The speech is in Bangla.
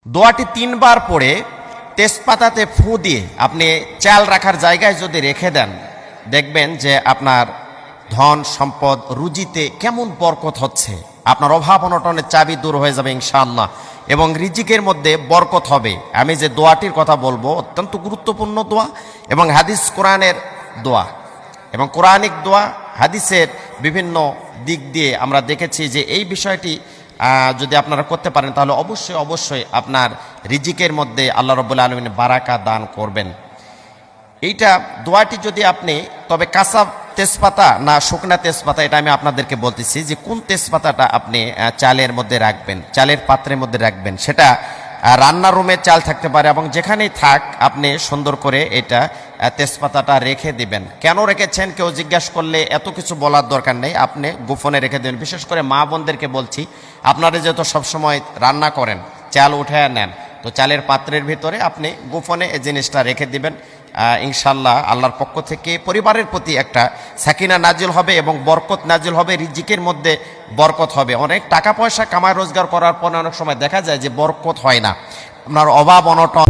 দোয়াটি ৩ বার পড়ে তেজপাতাতে ফু দিয়ে আপনি চাল রাখার জায়গায় যদি রেখে দেন, দেখবেন যে আপনার ধন সম্পদ রুজিতে কেমন বরকত হচ্ছে। আপনার অভাব অনটনের চাবি দূর হয়ে যাবে ইনশাআল্লাহ, এবং রিজিকের মধ্যে বরকত হবে। আমি যে দোয়াটির কথা বলবো অত্যন্ত গুরুত্বপূর্ণ দোয়া, এবং হাদিস কোরআনের দোয়া, এবং কোরআনিক দোয়া হাদিসের বিভিন্ন দিক দিয়ে আমরা দেখেছি যে এই বিষয়টি যদি আপনারা করতে পারেন তাহলে অবশ্যই অবশ্যই আপনার রিজিকের মধ্যে আল্লাহ রাব্বুল আলামিন বারাকা দান করবেন। এইটা দোয়াটি যদি আপনি, তবে কাঁচা তেজপাতা না শুকনা তেজপাতা এটা আমি আপনাদেরকে বলতেছি যে কোন তেজপাতাটা আপনি চালের মধ্যে রাখবেন, চালের পাত্রের মধ্যে রাখবেন। সেটা রান্নার রুমে চাল থাকতে পারে, এবং যেখানেই থাক আপনি সুন্দর করে এটা তেজপাতাটা রেখে দিবেন। কেন রেখেছেন কেউ জিজ্ঞাসা করলে এত কিছু বলার দরকার নেই, আপনি গোপনে রেখে দেবেন। বিশেষ করে মা বোনদেরকে বলছি, আপনারা যেহেতু সবসময় রান্না করেন, চাল উঠে নেন, তো চালের পাত্রের ভিতরে আপনি গোপনে এই জিনিসটা রেখে দিবেন। ইনশাল্লাহ আল্লাহর পক্ষ থেকে পরিবারের প্রতি একটা সাকিনা নাজিল হবে এবং বরকত নাজিল হবে, রিজিকের মধ্যে বরকত হবে। অনেক টাকা পয়সা কামায় রোজগার করার পর অনেক সময় দেখা যায় যে বরকত হয় না, আপনার অভাব অনটন